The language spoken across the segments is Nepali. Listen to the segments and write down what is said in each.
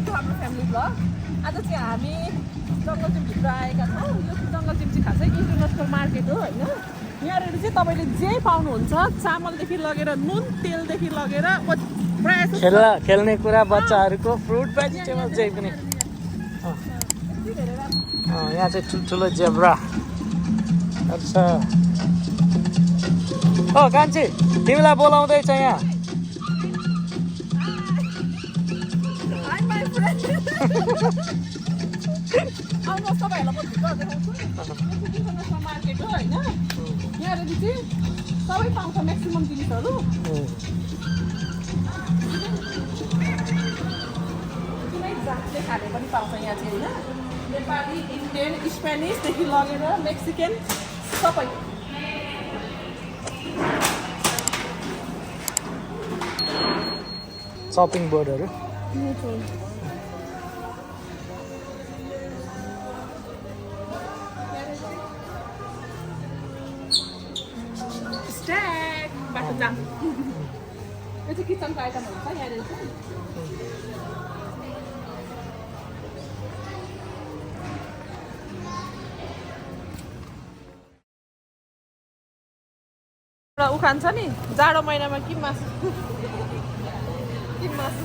वेलकम टु हाम्रो फ्यामिली भ्लग। आज चाहिँ हामी जङ्गल जिमभित्र आएका छौँ। यो जङ्गल जिम चाहिँ खासै इन्टरनेसनल मार्केट हो होइन। यहाँनिर चाहिँ तपाईँले जे पाउनुहुन्छ, चामलदेखि लगेर नुन तेलदेखि लगेर प्रायः खेल्ने कुरा बच्चाहरूको फ्रुट भेजिटेबल जे पनि। यहाँ चाहिँ ठुल्ठुलो जेब्रा अच्छा। ओ कान्छी तिमीलाई बोलाउँदैछ यहाँ। आउनुहोस् तपाईँहरूलाई म भित्र देखाउँछु। इन्टरनेसनल मार्केट हो होइन। यहाँनिर चाहिँ सबै पाउँछ म्याक्सिमम् जिनिसहरू। कुनै जातले खाने पनि पाउँछ यहाँ चाहिँ होइन। नेपाली, इन्डियन, स्पेनिसदेखि लगेर मेक्सिकन सबै। सपिङ बोर्डहरू बाटो जाम। यो चाहिँ किचनको आइटमहरू छ यहाँनिर चाहिँ। उखान छ नि, जाडो महिनामा कि मासु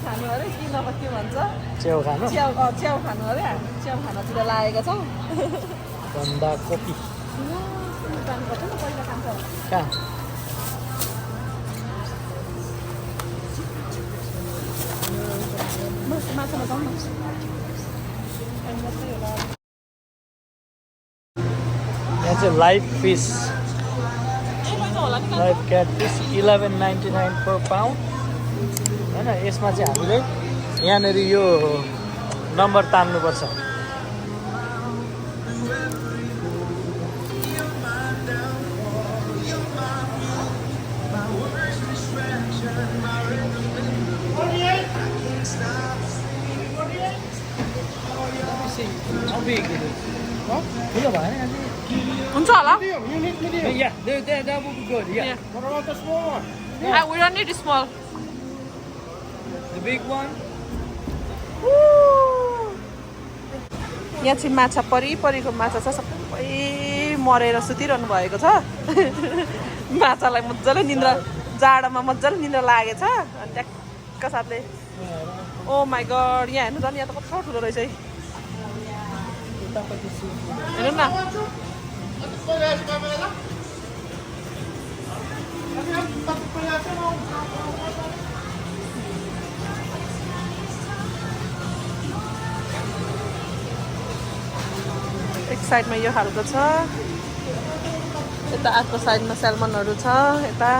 खानु अरे कि नभए के भन्छ च्याउ खानु। च्याउ खानु अरे। च्याउ खानतिर लागेका छौँ। बन्दा कोपी जानुपर्छ नि पहिला खान्छ। कहाँ माछामा जाउँ न। यहाँ चाहिँ live fees, live cat fees 11.99 पर पाउन्ड होइन। यसमा चाहिँ हामीले यहाँनिर यो नम्बर तान्नुपर्छ। ठुलो भएन हुन्छ होला। Yeah, that would be good. Yeah. What about the small one? We don't need small. The big one. यहाँ चाहिँ माछा परिको माछा छ। सबै मरेर सुतिरहनु भएको छ। माछालाई मजाले निन्द्रा, जाडोमा मजाले निन्द्रा लागेछ। अनि ट्याक्क साथले ओ माई गड, यहाँ हेर्नु त नि, यहाँ त कत्रो ठुलो रहेछ है। हेर्नु न। एक साइडमा यो खालको छ, यता अर्को साइडमा सेल्मनहरू छ। यता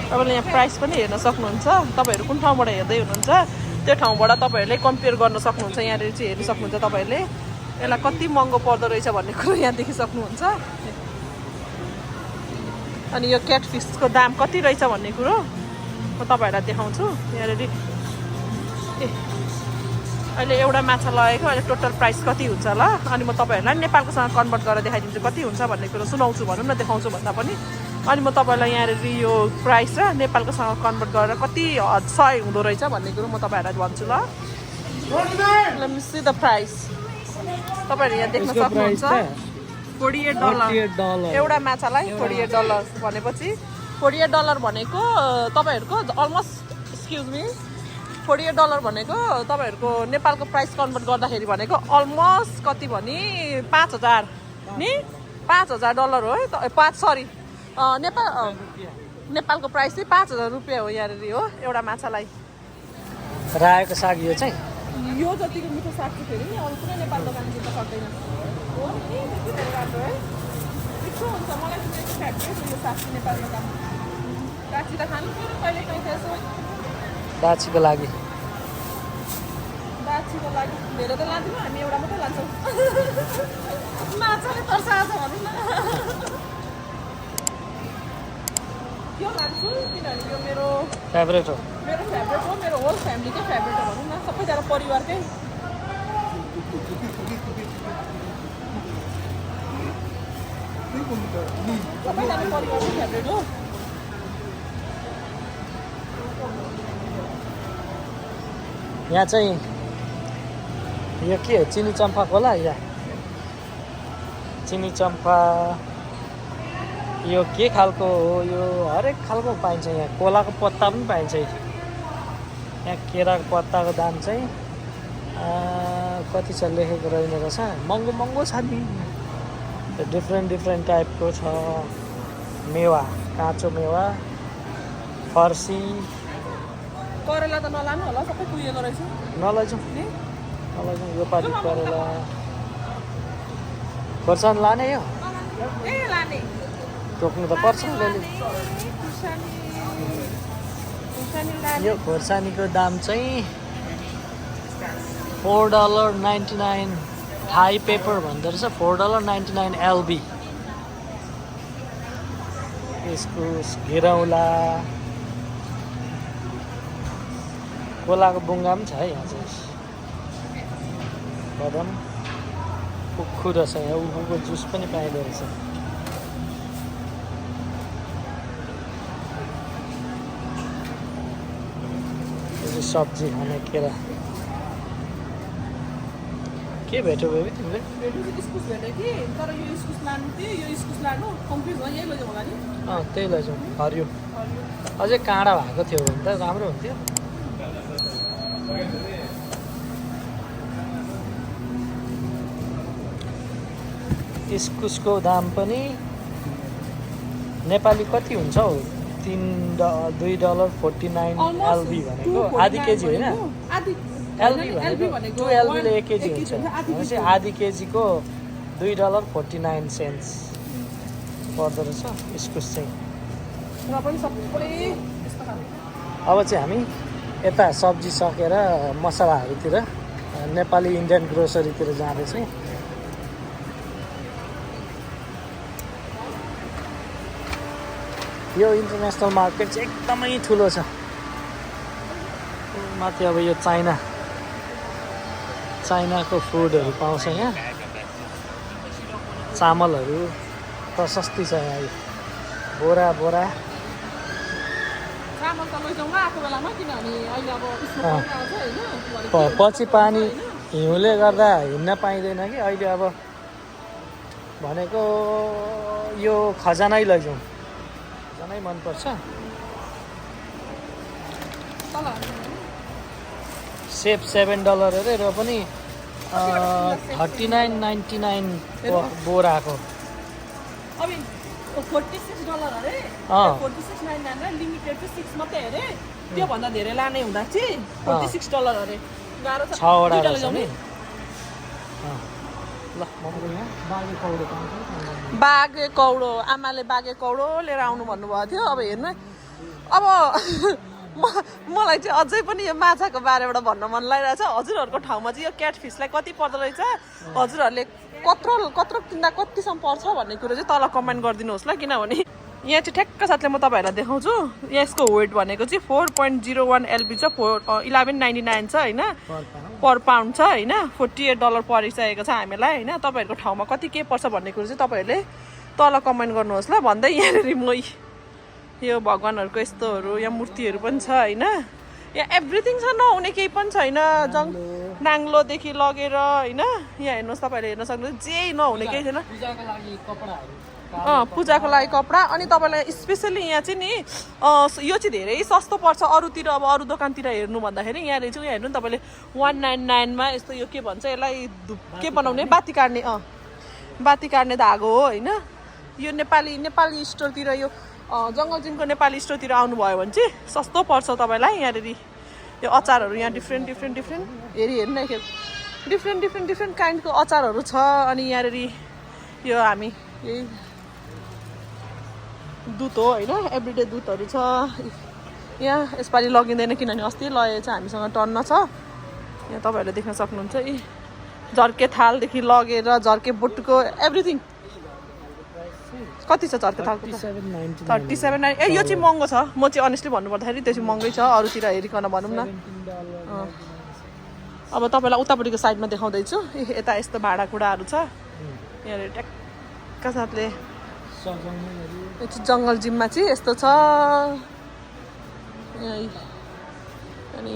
तपाईँले यहाँ प्राइस पनि हेर्न सक्नुहुन्छ। तपाईँहरू कुन ठाउँबाट हेर्दै हुनुहुन्छ त्यो ठाउँबाट तपाईँहरूले कम्पेयर गर्न सक्नुहुन्छ। यहाँनिर चाहिँ हेर्नु सक्नुहुन्छ तपाईँहरूले यसलाई कति महँगो पर्दो रहेछ भन्ने कुरो यहाँदेखि सक्नुहुन्छ। अनि यो क्याटफिसको दाम कति रहेछ भन्ने कुरो म तपाईँहरूलाई देखाउँछु। यहाँनिर अहिले एउटा माछा लगेको अहिले टोटल प्राइस कति हुन्छ ल। अनि म तपाईँहरूलाई नेपालकोसँग कन्भर्ट गरेर देखाइदिन्छु कति हुन्छ भन्ने कुरो। सुनाउँछु भनौँ न, देखाउँछु भन्दा पनि। अनि म तपाईँलाई यहाँनिर यो प्राइस र नेपालकोसँग कन्भर्ट गरेर कति 100 हुँदो रहेछ भन्ने कुरो म तपाईँहरूलाई भन्छु ल। Let me see the price. तपाईँहरू यहाँ देख्न सक्नुहुन्छ $48 एउटा माछालाई। $48 भनेपछि $48 भनेको तपाईँहरूको अलमोस्ट, एक्सक्युज मी, $48 भनेको तपाईँहरूको नेपालको प्राइस कन्भर्ट गर्दाखेरि भनेको अलमोस्ट कति भने 5000 नि, $5000 हो है। नेपालको प्राइस चाहिँ 5000 रुपियाँ हो यहाँनिर हो एउटा माछालाई। रायोको साग यो चाहिँ यो जतिको मिठो साग चाहिँ फेरि नि अरू कुनै नेपाल दोकान दिन सक्दैन हो नि। धेरै राम्रो है, मिठो हुन्छ। मलाई चाहिँ मेरो फेभरेट हो यो साग चाहिँ नेपाल दोकान। काँची त खानु पऱ्यो कहिले काहीँ त्यसो दाछीको लागि। दाछीको लागि धेरै त लाँदैनौँ हामी, एउटा मात्रै लान्छौँ। माछाले तर्साएको छ भनौँ न। यो लान्छु किनभने यो मेरो फेभरेट हो। मेरो होल फ्यामिलीकै फेभरेट हो भनौँ न, सबैजना परिवारकै। सबैजना परिवारको फेभरेट हो यहाँ चाहिँ यो के चिनी चम्पाको होला यहाँ चिनी चम्पा यो के खालको हो यो हरेक खालको पाइन्छ यहाँ कोलाको पत्ता पनि पाइन्छ यहाँ केराको पत्ताको दाम चाहिँ कति छ लेखेको रहेन रहेछ महँगो महँगो छ नि डिफ्रेन्ट टाइपको छ मेवा काँचो मेवा फर्सी करेला त नलानु होला सबै कुहिएको रहेछ नलैजाउँ यो पालि करेला खोर्सानी लाने यो लाने टोक्नु त पर्छ यो खोर्सानीको दाम चाहिँ $4.99 थाई पेपर भन्दो रहेछ $4.99 LB इस्कुस घिरौँला कोलाको बुङ्गा पनि छ है यहाँ चाहिँ बदम उखु रहेछ यहाँ उखुको जुस पनि पाइँदो रहेछ सब्जी खाने केरा के भेट्यो बेबी तिमीले इस्कुस भेट्यो कि तर यो इस्कुस लानु थियो यो इस्कुस लानु कम्प्लिट भयो यही लैजाउँ होला नि त्यही लैजाउँ हरियो अझै काँडा भएको थियो भने त राम्रो हुन्थ्यो इस्कुसको दाम पनि नेपाली कति हुन्छ हौ $2.49 LB भनेको आधी केजी होइन LB भनेको 2 LB ले 1 केजी हुन्छ भनेपछि आधी केजीको $2.49 पर्दो रहेछ इस्कुस चाहिँ अब चाहिँ हामी यता सब्जी सकेर मसलाहरूतिर नेपाली इन्डियन ग्रोसरीतिर जाँदैछौँ यो इन्टरनेसनल मार्केट चाहिँ एकदमै ठुलो छ माथि अब यो चाइनाको फुडहरू पाउँछ यहाँ चामलहरू प्रशस्ति छ यहाँ बोरा चामल त लैजाउँला आएको बेलामा किनभने अहिले अब पछि पानी हिउँले गर्दा हिँड्न पाइँदैन कि अहिले अब भनेको यो खजानै लैजाउँ खजानै मनपर्छ सेप $7 अरे र पनि $39.99 बोराको $46 अरे $46.99 लिमिटेड चाहिँ 6 मात्रै अरे त्योभन्दा धेरै लाने हुँदा चाहिँ $46 अरे गाह्रो छ 6वटा रहेछ नि ल बागे कौडो आमाले बागे कौडो लिएर आउनु भन्नुभएको थियो अब हेर्नु अब मलाई चाहिँ अझै पनि यो माछाको बारेबाट भन्न मन लागिरहेछ हजुरहरूको ठाउँमा चाहिँ यो क्याट फिसलाई कति पर्दो रहेछ हजुरहरूले कत्रो किन्दा कतिसम्म पर्छ भन्ने कुरो चाहिँ तल कमेन्ट गरिदिनुहोस् ल किनभने यहाँ चाहिँ ठ्याक्क साथले म तपाईँहरूलाई देखाउँछु यसको वेट भनेको चाहिँ 4.01 LB छ $11.99 छ होइन पर पाउन्ड छ होइन $48 परिसकेको छ हामीलाई होइन तपाईँहरूको ठाउँमा कति के पर्छ भन्ने कुरो चाहिँ तपाईँहरूले तल कमेन्ट गर्नुहोस् ल भन्दै यहाँनिर म यो भगवान्हरूको यस्तोहरू यहाँ मूर्तिहरू पनि छ होइन यहाँ एभ्रिथिङ छ नहुने केही पनि छैन नाङ्लोदेखि लगेर होइन यहाँ हेर्नुहोस् तपाईँहरूले हेर्न सक्नुहुन्छ जे नहुने केही छैन पूजाको लागि कपडा अनि तपाईँलाई स्पेसली यहाँ चाहिँ नि यो चाहिँ धेरै सस्तो पर्छ अरूतिर अब अरू दोकानतिर हेर्नु भन्दाखेरि यहाँनिर चाहिँ हेर्नु नि तपाईँले 199 मा यस्तो यो के भन्छ यसलाई के बनाउने बाती काट्ने धागो हो होइन यो नेपाली स्टोरतिर यो जङ्गल जिमको नेपाली स्टोरतिर आउनुभयो भने चाहिँ सस्तो पर्छ तपाईँलाई यहाँनिर यो अचारहरू यहाँ डिफ्रेन्ट हेर्नु न डिफ्रेन्ट काइन्डको अचारहरू छ अनि यहाँनिर यो हामी यही दुध हो होइन एभ्रिडे दुधहरू छ यहाँ यसपालि लगिँदैन किनभने अस्ति लगेको छ हामीसँग टन्न छ यहाँ तपाईँहरूले देख्न सक्नुहुन्छ यी झर्के थालदेखि लगेर झर्के बुटको एभ्रिथिङ कति छ झर्के थालको 37.99 ए यो चाहिँ महँगो छ म चाहिँ अनेस्टली भन्नुपर्दाखेरि त्यो चाहिँ महँगै छ अरूतिर हेरिकन भनौँ न अब तपाईँलाई उतापट्टिको साइडमा देखाउँदैछु यता यस्तो भाँडाकुँडाहरू छ यहाँनिर ट्याक्क साथले सजाउनेहरू जङ्गल जिममा चाहिँ यस्तो छ अनि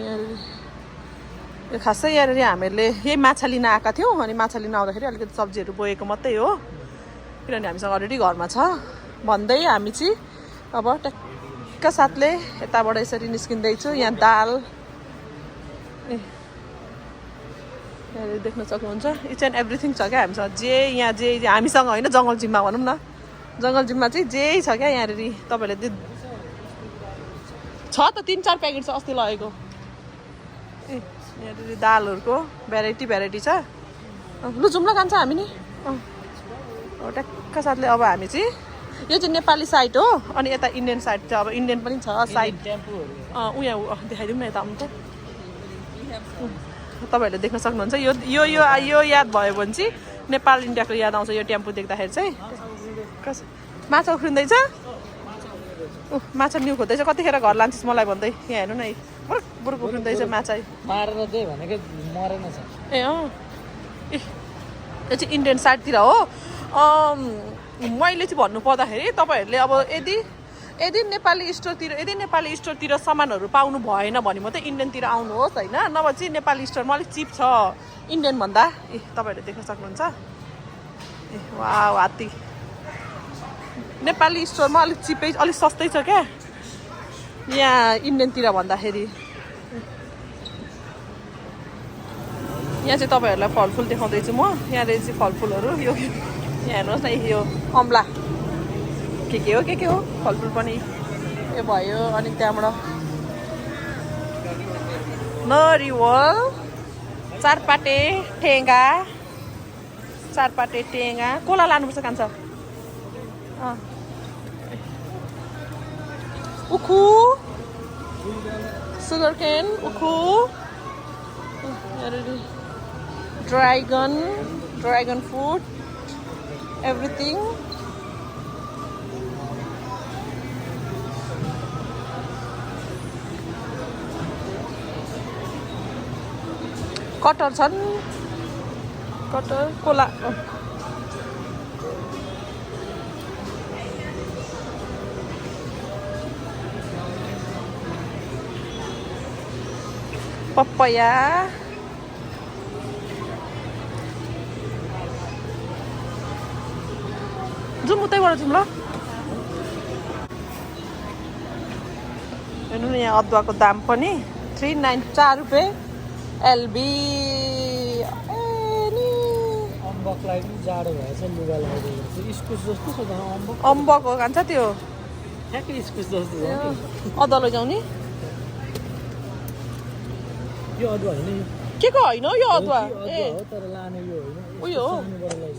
यो खासै यहाँनिर हामीहरूले यही माछा लिन आएका थियौँ अनि माछा लिन आउँदाखेरि अलिकति सब्जीहरू बोकेको मात्रै हो किनभने हामीसँग अलरेडी घरमा छ भन्दै हामी चाहिँ अब ट्याक्क साथले यताबाट यसरी निस्किँदैछु यहाँ दाल यहाँनिर देख्न सक्नुहुन्छ इच एन्ड एभ्रिथिङ छ क्या हामीसँग जे यहाँ जे हामीसँग होइन जङ्गल जिममा भनौँ न जङ्गल जिममा चाहिँ जे छ क्या यहाँनिर तपाईँहरूले छ त 3-4 प्याकेट छ अस्ति लगेको यहाँनिर दालहरूको भेराइटी छ लु जाउँ ल खान्छ हामी नि ट्याक्क साथले अब हामी चाहिँ यो चाहिँ नेपाली साइड हो अनि यता इन्डियन साइड चाहिँ अब इन्डियन पनि छ साइड यहाँ देखाइदिउँ न यता आउनु त तपाईँहरूले देख्न सक्नुहुन्छ यो याद भयो भने चाहिँ नेपाल इन्डियाको याद आउँछ यो टेम्पो देख्दाखेरि चाहिँ माछा उफ्रिँदैछ माछा न्यु खोज्दैछ कतिखेर घर लान्छस् मलाई भन्दै यहाँ हेर्नु न बुरुक बुरुक उफ्रिँदैछ माछा मारेर चाहिँ भनेको मरेन छ ए यो चाहिँ इन्डियन साइडतिर हो मैले चाहिँ भन्नु पर्दाखेरि तपाईँहरूले अब यदि नेपाली स्टोरतिर सामानहरू पाउनु भएन भने मात्रै इन्डियनतिर आउनुहोस् होइन नभए चाहिँ नेपाली स्टोरमा अलिक चिप छ इन्डियन भन्दा तपाईँहरूले देख्न सक्नुहुन्छ वाह हात्ती नेपाली स्टोरमा अलिक चिपै अलिक सस्तै छ क्या यहाँ इन्डियनतिर भन्दाखेरि यहाँ चाहिँ तपाईँहरूलाई फलफुल देखाउँदैछु म यहाँनिर चाहिँ फलफुलहरू यो यहाँ हेर्नुहोस् न यो अम्ला के हो फलफुल पनि यो भयो अनि त्यहाँबाट नरिवल चारपाटे टेङ्गा कोला लानुपर्छ कान्छ उखु सुगर केन उखु ड्रागन फ्रुट एभ्रिथिङ कटर छन् कटर कोला पपया जाउँ उतैबाट जाउँ ल हेर्नु न यहाँ अदुवाको दाम पनि 394 रुपियाँ एलबी अम्बकलाई पनि जाडो भएछ लुगा लगाइदिएको छ इस्कुस जस्तो छ त अम्बक हो खान्छ त्यो ठ्याक्कै इस्कुस जस्तो छ अदुवा लैजाउँ नि यो अदुवा होइन के को होइन यो अदुवा ए तर लाने यो होइन उयो हो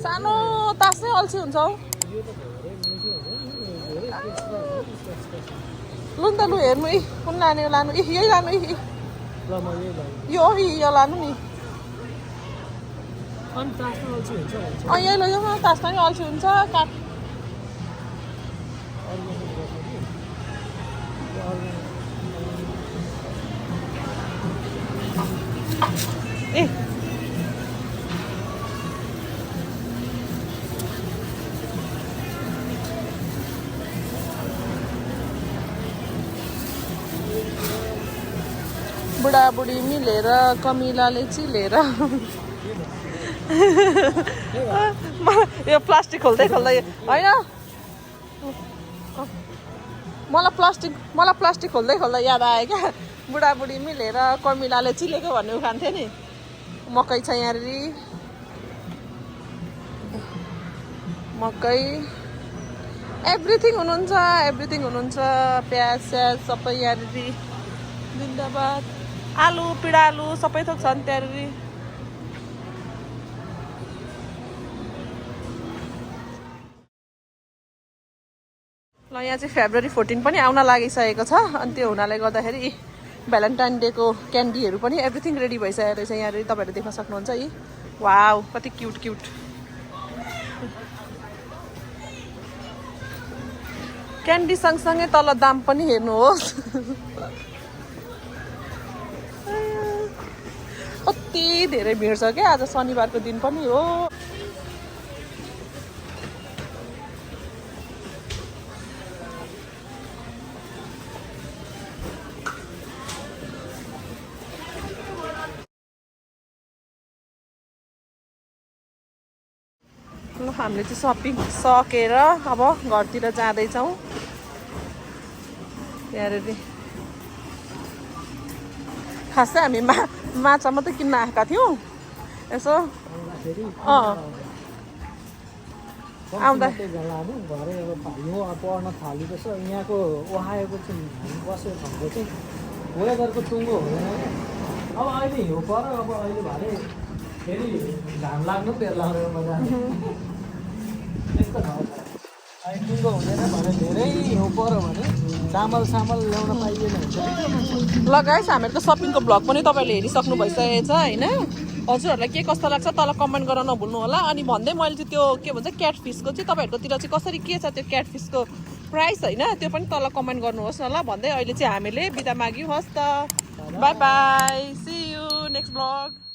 सानो तासै अल्छी हुन्छ हौ यो त धेरै मिठो हुन्छ लु नि त लु हेर्नु कुन लाने लानु यही लानु ल म यही लानु यो लानु नि अनि तासमा अल्छी हुन्छ यही लैजाउँ न तासमा नि अल्छी हुन्छ काट ए बुढाबुढी मिलेर कमिलाले चिलेर यो प्लास्टिक खोल्दै होइन मलाई प्लास्टिक खोल्दै याद आयो क्या बुढाबुढी मिलेर कमिलाले चिलेको भन्ने उखान थियो नि मकै छ यहाँनिर मकै एभ्रिथिङ हुनुहुन्छ प्याज स्याज सबै यहाँनिर जिन्दाबाद आलु पिँडालु सबै थोक छन् त्यहाँनिर ल यहाँ चाहिँ फेब्रुअरी 14 पनि आउन लागिसकेको छ अनि त्यो हुनाले गर्दाखेरि भ्यालेन्टाइन डेको क्यान्डीहरू पनि एभ्रिथिङ रेडी भइसकेको रहेछ यहाँनिर तपाईँहरूले देख्न सक्नुहुन्छ यी वाउ कति क्युट क्यान्डी सँगसँगै तल दाम पनि हेर्नुहोस् कति धेरै भिड छ क्या आज शनिबारको दिन पनि हो ल हामीले चाहिँ सपिङ सकेर अब घरतिर जाँदैछौँ यहाँनिर खास चाहिँ हामी माछा मात्रै किन्न आएका थियौँ यसो आउँदा घरै अब पढ्न थालेको छ यहाँको ओहाएको चाहिँ हामी बसेको ठाउँको चाहिँ वेदरको टुङ्गो हुँदैन अब अहिले हिउँ पर अब अहिले भरे फेरि घाम लाग्नु बेर लाग्दैन मजा त्यस्तो ठाउँ छ अहिले टुङ्गो हुँदैन भने धेरै हिउँ पऱ्यो भने चामल ल्याउन पाइएन हुन्छ ल गाइस हामीहरूको सपिङको भ्लग पनि तपाईँले हेरिसक्नु भइसकेको छ होइन हजुरहरूलाई के कस्तो लाग्छ तल कमेन्ट गर्न नभुल्नु होला अनि भन्दै मैले चाहिँ त्यो के भन्छ क्याटफिसको चाहिँ तपाईँहरूकोतिर चाहिँ कसरी के छ त्यो क्याटफिसको प्राइस होइन त्यो पनि तल कमेन्ट गर्नुहोस् न ल भन्दै अहिले चाहिँ हामीले बिदा माग्यौँ हस् त bye bye see you next vlog